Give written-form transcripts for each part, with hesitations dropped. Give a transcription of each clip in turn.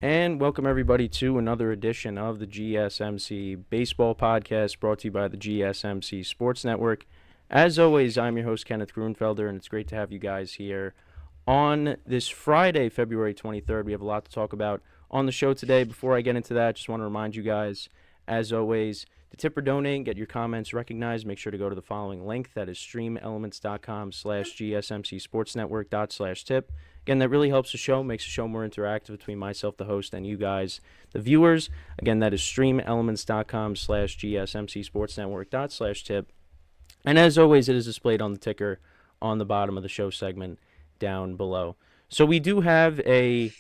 And welcome everybody to another edition of the GSMC Baseball Podcast brought to you by the GSMC Sports Network. As always, I'm your host, Kenneth Grunfelder, and it's great to have you guys here on this Friday, February 23rd. We have a lot to talk about on the show today. Before I get into that, just want to remind you guys, as always, to tip or donate, get your comments recognized, make sure to go to the following link. That is streamelements.com/gsmcsportsnetwork./tip. Again, that really helps the show, makes the show more interactive between myself, the host, and you guys, the viewers. Again, that is streamelements.com/gsmcsportsnetwork./tip. And as always, it is displayed on the ticker on the bottom of the show segment down below. So we do have a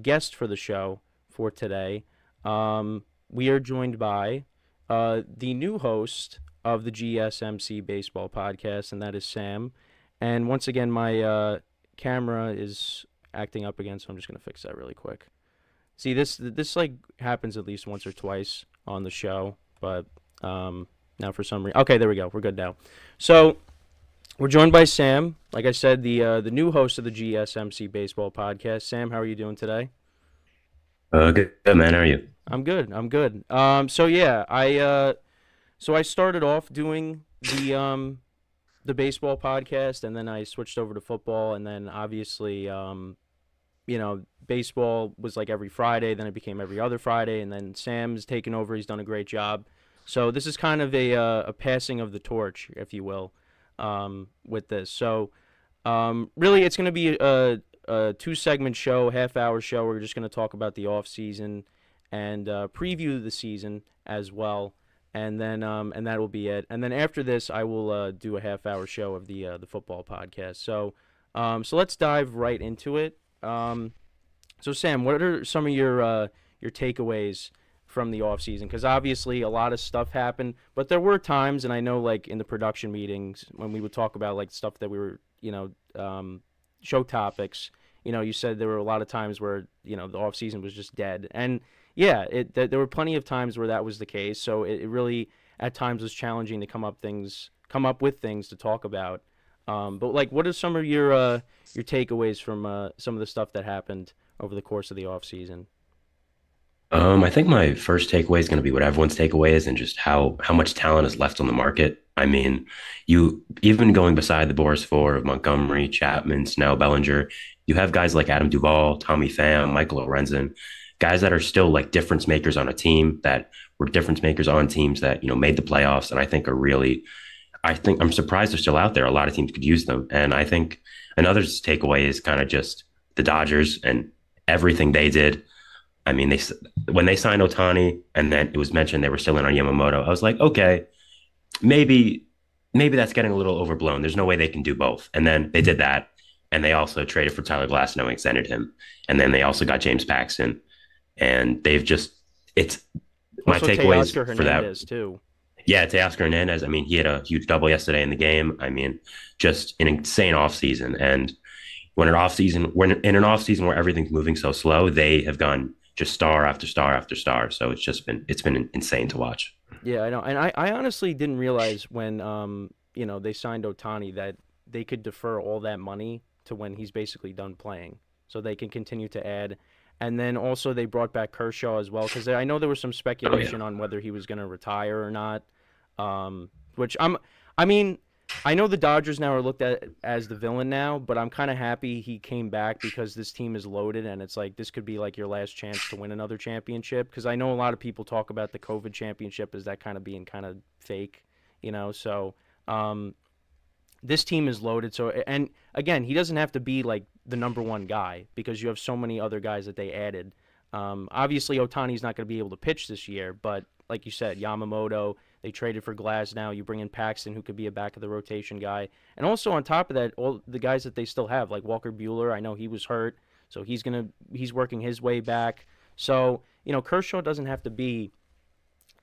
guest for the show for today. We are joined by the new host of the GSMC Baseball Podcast, and that is Sam. And once again, my camera is acting up again, so I'm just gonna fix that really quick. See, this like happens at least once or twice on the show, but now for some reason, okay, there we go, we're good now. So we're joined by Sam, like I said, the new host of the GSMC Baseball Podcast. Sam, how are you doing today? Good, man. How are you? I'm good. I'm good. So yeah, I started off doing the baseball podcast, and then I switched over to football, and then obviously, baseball was like every Friday, then it became every other Friday, and then Sam's taken over. He's done a great job. So this is kind of a passing of the torch, if you will, with this. So really, it's going to be a two-segment show, half-hour show. We're just going to talk about the off season and preview the season as well, and then and that will be it. And then after this, I will do a half-hour show of the football podcast. So let's dive right into it. So Sam, what are some of your takeaways from the off season? Because obviously a lot of stuff happened, but there were times, and I know like in the production meetings when we would talk about like stuff that we were show topics. You said there were a lot of times where the off season was just dead, and yeah, there were plenty of times where that was the case. So it really at times was challenging to come up with things to talk about. But like, what are some of your takeaways from some of the stuff that happened over the course of the off season? I think my first takeaway is going to be what everyone's takeaway is, and just how much talent is left on the market. I mean, you even going beside the Boris Four of Montgomery, Chapman, Snell, Bellinger, you have guys like Adam Duvall, Tommy Pham, Michael Lorenzen, guys that are still like difference makers on a team that were difference makers on teams that made the playoffs, and I think are really. I think I'm surprised they're still out there. A lot of teams could use them, and I think another takeaway is kind of just the Dodgers and everything they did. I mean, when they signed Otani, and then it was mentioned they were still in on Yamamoto, I was like, okay, maybe that's getting a little overblown. There's no way they can do both. And then they did that, and they also traded for Tyler Glasnow and extended him, and then they also got James Paxton, and they've just it's my Also, takeaways Teoscar for that. Hernandez too. Yeah, Teoscar Hernandez. I mean, he had a huge double yesterday in the game. I mean, just an insane offseason. And when in an offseason where everything's moving so slow, they have gone just star after star after star. So it's been insane to watch. Yeah, I know, and I honestly didn't realize when they signed Otani that they could defer all that money to when he's basically done playing, so they can continue to add. And then also they brought back Kershaw as well, because I know there was some Oh yeah. speculation on whether he was going to retire or not. Which I mean, I know the Dodgers now are looked at as the villain now, but I'm kind of happy he came back because this team is loaded, and it's like this could be like your last chance to win another championship. Because I know a lot of people talk about the COVID championship as that kind of being kind of fake. So this team is loaded. So, and again, he doesn't have to be like the number one guy because you have so many other guys that they added. Obviously, Otani's not going to be able to pitch this year, but like you said, Yamamoto, they traded for Glass now. You bring in Paxton, who could be a back of the rotation guy. And also on top of that, all the guys that they still have, like Walker Bueller, I know he was hurt, so he's working his way back. So, Kershaw doesn't have to be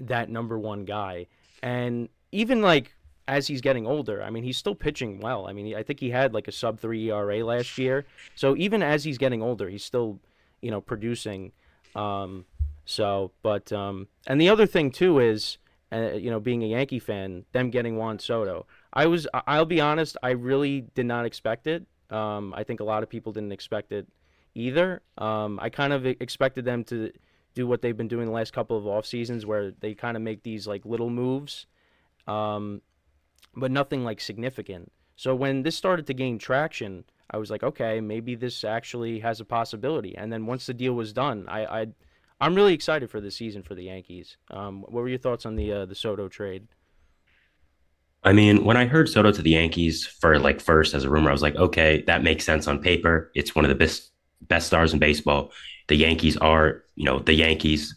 that number one guy. And even like as he's getting older, I mean, he's still pitching well. I mean, I think he had like a sub 3 ERA last year. So even as he's getting older, he's still, producing. Um, and the other thing too is, being a Yankee fan, them getting Juan Soto. I'll be honest, I really did not expect it. I think a lot of people didn't expect it, either. I kind of expected them to do what they've been doing the last couple of off seasons, where they kind of make these like little moves, um, but nothing like significant. So when this started to gain traction, I was like, okay, maybe this actually has a possibility. And then once the deal was done, I'm really excited for this season for the Yankees. What were your thoughts on the Soto trade? I mean, when I heard Soto to the Yankees for like first as a rumor, I was like, okay, that makes sense on paper. It's one of the best stars in baseball. The Yankees are, the Yankees.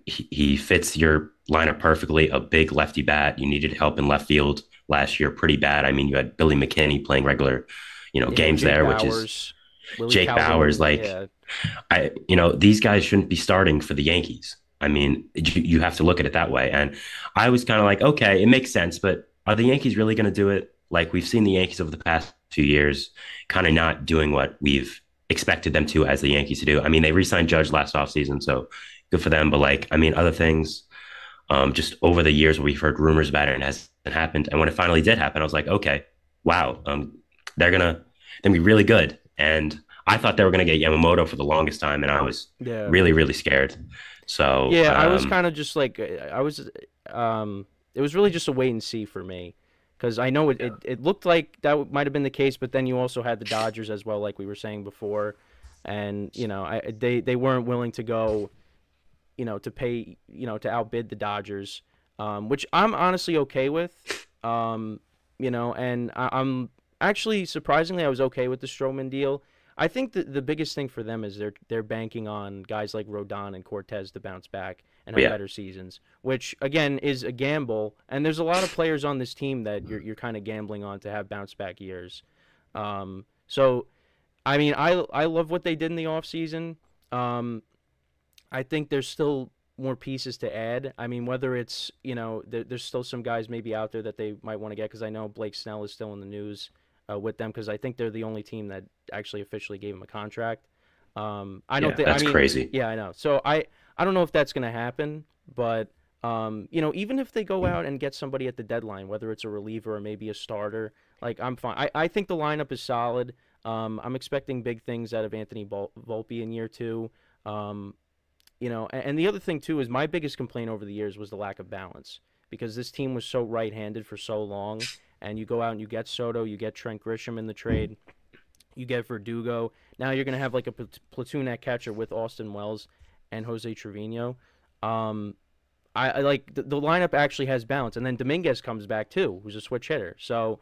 He fits your lineup perfectly. A big lefty bat. You needed help in left field last year, pretty bad. I mean, you had Billy McKinney playing regular, Yeah, games Jake there, which is Bowers, Willie Jake Bowers. Calhoun. Like Yeah, these guys shouldn't be starting for the Yankees. I mean, you have to look at it that way. And I was kind of like, okay, it makes sense, but are the Yankees really going to do it? Like we've seen the Yankees over the past 2 years kind of not doing what we've expected them to as the Yankees to do. I mean, they re-signed Judge last offseason, so good for them. But like, I mean, other things, just over the years where we've heard rumors about it and it hasn't happened. And when it finally did happen, I was like, okay, wow, they're gonna be really good. And I thought they were gonna get Yamamoto for the longest time, and I was yeah, really, really scared. So yeah. I was kind of just like I was. It was really just a wait and see for me, because I know it looked like that might have been the case, but then you also had the Dodgers as well, like we were saying before, and they weren't willing to go, to pay, to outbid the Dodgers, which I'm honestly okay with. And I'm actually surprisingly I was okay with the Stroman deal. I think the biggest thing for them is they're banking on guys like Rodon and Cortez to bounce back and but have yeah, better seasons, which again is a gamble. And there's a lot of players on this team that you're kind of gambling on to have bounce back years. So I mean I love what they did in the offseason. I think there's still more pieces to add. I mean, whether it's, there's still some guys maybe out there that they might want to get, because I know Blake Snell is still in the news with them, because I think they're the only team that actually officially gave him a contract. I don't yeah, think, I that's mean, crazy. yeah, I know. So I don't know if that's going to happen, but, even if they go out and get somebody at the deadline, whether it's a reliever or maybe a starter, like I'm fine. I think the lineup is solid. I'm expecting big things out of Anthony Volpe in year two. Um, and the other thing too is my biggest complaint over the years was the lack of balance, because this team was so right-handed for so long, and you go out and you get Soto, you get Trent Grisham in the trade, you get Verdugo. Now you're gonna have like a platoon at catcher with Austin Wells and Jose Trevino. Um, I like the lineup actually has balance, and then Dominguez comes back too, who's a switch hitter. So,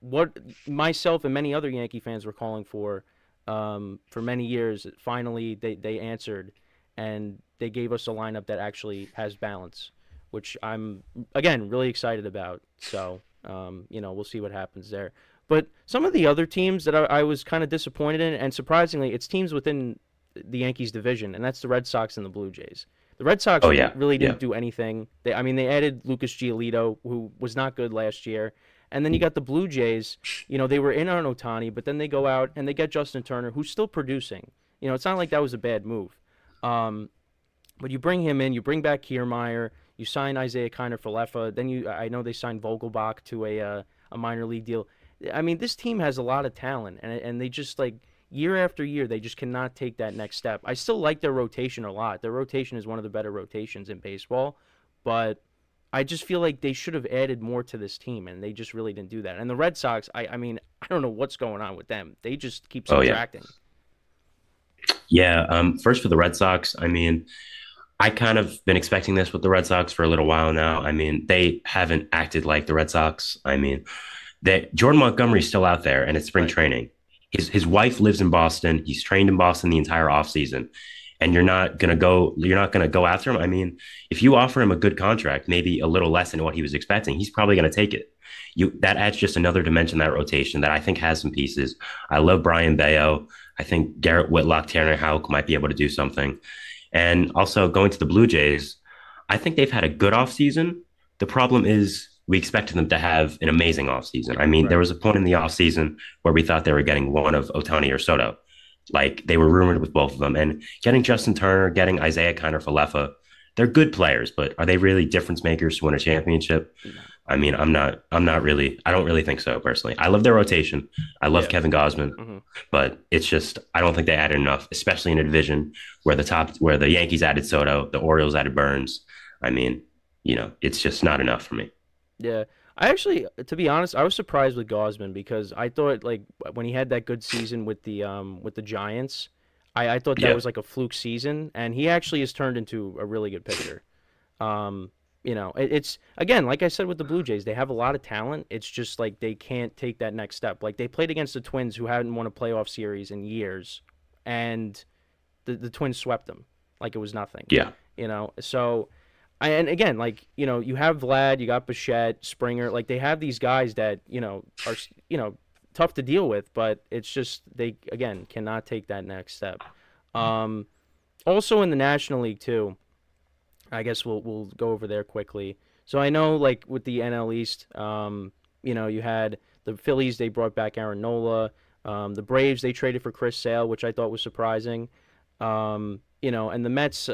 what myself and many other Yankee fans were calling for many years, finally they answered, and they gave us a lineup that actually has balance, which I'm again really excited about. So, we'll see what happens there. But some of the other teams that I was kind of disappointed in, and surprisingly, it's teams within the Yankees division, and that's the Red Sox and the Blue Jays. The Red Sox Oh yeah, really yeah, didn't do anything. I mean, they added Lucas Giolito, who was not good last year, and then you got the Blue Jays. They were in on Otani, but then they go out and they get Justin Turner, who's still producing. It's not like that was a bad move. Um, but you bring him in, you bring back Kiermaier, you sign Isaiah Kiner Falefa, then I know they signed Vogelbach to a minor league deal. I mean, this team has a lot of talent, and they just like year after year they just cannot take that next step. I still like their rotation a lot. Their rotation is one of the better rotations in baseball, but I just feel like they should have added more to this team, and they just really didn't do that. And the Red Sox, I mean, I don't know what's going on with them. They just keep oh yeah, subtracting. yeah. First for the Red Sox, I mean, I kind of been expecting this with the Red Sox for a little while now. I mean, they haven't acted like the Red Sox. I mean, that Jordan Montgomery's still out there and it's spring Right. training. His wife lives in Boston. He's trained in Boston the entire offseason. And you're not gonna go after him. I mean, if you offer him a good contract, maybe a little less than what he was expecting, he's probably gonna take it. That adds just another dimension to that rotation that I think has some pieces. I love Brian Bayo. I think Garrett Whitlock, Tanner Houck might be able to do something. And also going to the Blue Jays, I think they've had a good offseason. The problem is we expected them to have an amazing offseason. I mean, there Right. was a point in the offseason where we thought they were getting one of Otani or Soto. Like they were rumored with both of them. And getting Justin Turner, getting Isaiah Kiner Falefa, they're good players, but are they really difference makers to win a championship? No. I mean, I don't really think so personally. I love their rotation. I love Yeah. Kevin Gausman, Hmm. but it's just, I don't think they added enough, especially in a division where the Yankees added Soto, the Orioles added Burns. I mean, it's just not enough for me. Yeah. I actually, to be honest, I was surprised with Gosman because I thought like when he had that good season with the Giants, I thought that Yeah. was like a fluke season, and he actually has turned into a really good pitcher. Um, it's again, like I said with the Blue Jays, they have a lot of talent. It's just like they can't take that next step. Like they played against the Twins, who hadn't won a playoff series in years, and the Twins swept them like it was nothing. Yeah. So and again, like you have Vlad, you got Bichette, Springer, like they have these guys that are tough to deal with, but it's just they again cannot take that next step. Um, Also in the National League too. I guess we'll go over there quickly. So I know like with the NL East, you had the Phillies, they brought back Aaron Nola. The Braves, they traded for Chris Sale, which I thought was surprising. And the Mets,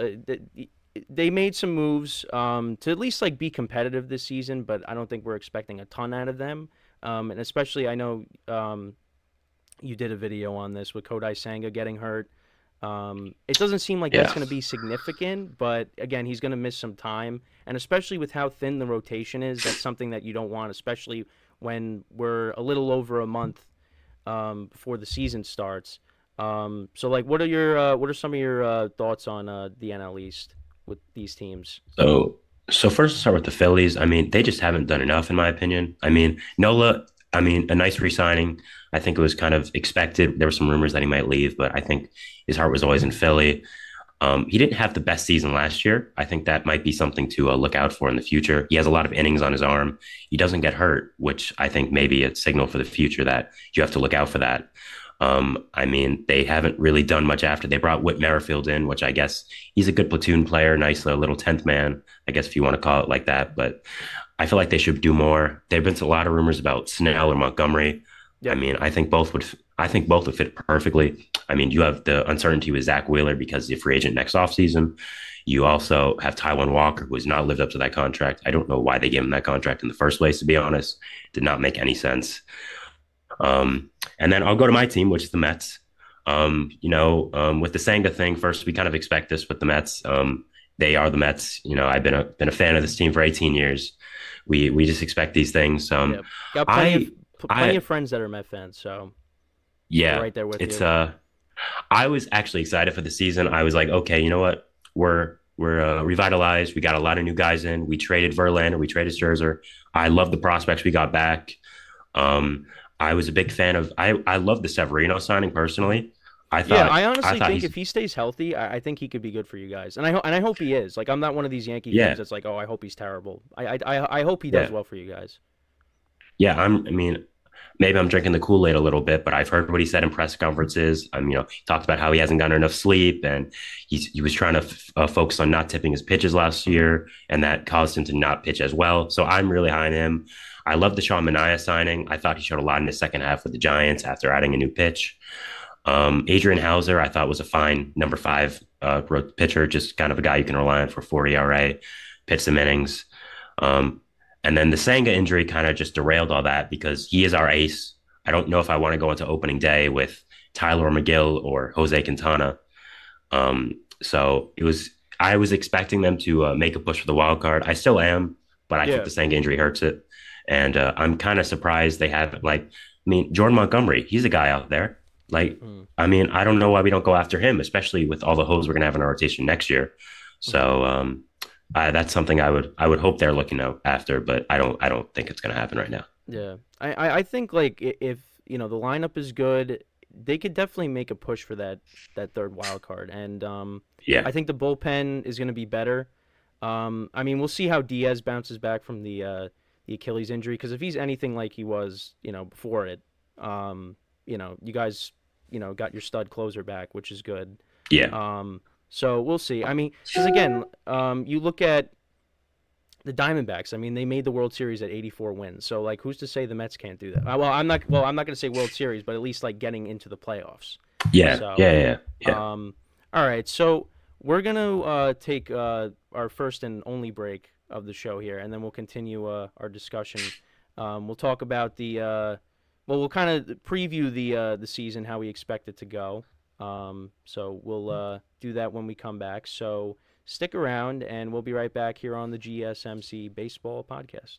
they made some moves to at least like be competitive this season, but I don't think we're expecting a ton out of them. And especially I know you did a video on this with Kodai Senga getting hurt. It doesn't seem like that's Yeah. going to be significant, but again, he's going to miss some time, and especially with how thin the rotation is, that's something that you don't want, especially when we're a little over a month before the season starts. So like, what are some of your thoughts on the NL East with these teams? So, so first, to start with the Phillies. I mean, they just haven't done enough, in my opinion. I mean, Nola. I mean, a nice re-signing. I think it was kind of expected. There were some rumors that he might leave, but I think his heart was always in Philly. He didn't have the best season last year. I think that might be something to look out for in the future. He has a lot of innings on his arm. He doesn't get hurt, which I think may be a signal for the future that you have to look out for that. I mean, they haven't really done much after. They brought Whit Merrifield in, which I guess he's a good platoon player, nice little 10th man, I guess if you want to call it like that. But I feel like they should do more. There have been a lot of rumors about Snell or Montgomery. I Yep. mean, I think both would fit perfectly. I mean, you have the uncertainty with Zach Wheeler because he's a free agent next offseason. You also have Taiwan Walker, who has not lived up to that contract. I don't know why they gave him that contract in the first place, to be honest. Did not make any sense. And then I'll go to my team, which is the Mets. With the Senga thing, first we kind of expect this with the Mets. They are the Mets. I've been a fan of this team for 18 years. We just expect these things. Yep. Got I plenty I of friends that are Met fans, so we're Yeah, right there with it's you. I was actually excited for the season. I was like, okay, you know what? We're revitalized. We got a lot of new guys in. We traded Verlander. We traded Scherzer. I love the prospects we got back. Um, I was a big fan of. I love the Severino signing personally. Yeah, I I honestly thought think he's if he stays healthy, I think he could be good for you guys, and I hope he is. Like, I'm not one of these Yankee fans yeah that's like, oh, I hope he's terrible. I hope he does yeah well for you guys. yeah. I mean, maybe I'm drinking the Kool Aid a little bit, but I've heard what he said in press conferences. He talked about how he hasn't gotten enough sleep, and he was trying to focus on not tipping his pitches last Hmm. year, and that caused him to not pitch as well. So I'm really high on him. I love the Sean Manaea signing. I thought he showed a lot in the second half with the Giants after adding a new pitch. Adrian Hauser, I thought was a fine number five pitcher, just kind of a guy you can rely on for 40 ERA, pitch some innings. Um, and then the Sanga injury kind of just derailed all that because he is our ace. I don't know if I want to go into opening day with Tyler McGill or Jose Quintana. I was expecting them to make a push for the wild card. I still am, but I think Yeah. the Sanga injury hurts it. And I'm kind of surprised they haven't, Jordan Montgomery, he's a guy out there. Like, Mm-hmm. I mean, I don't know why we don't go after him, especially with all the holes we're going to have in our rotation next year. So that's something I would hope they're looking out after, but I don't think it's going to happen right now. Yeah, I think like if the lineup is good, they could definitely make a push for that third wild card, and Yeah, I think the bullpen is going to be better. I mean, we'll see how Diaz bounces back from the Achilles injury because if he's anything like he was, before it, you guys, got your stud closer back, which is good. yeah, So we'll see. I mean, because again, you look at the Diamondbacks. I mean, they made the World Series at 84 wins. So like, who's to say the Mets can't do that? Well, I'm not. Well, I'm not going to say World Series, but at least like getting into the playoffs. yeah, So, yeah, yeah, yeah. all right. So we're gonna take our first and only break of the show here, and then we'll continue our discussion. We'll talk about well, we'll kind of preview the season, how we expect it to go. So we'll do that when we come back. So stick around, and we'll be right back here on the GSMC Baseball Podcast.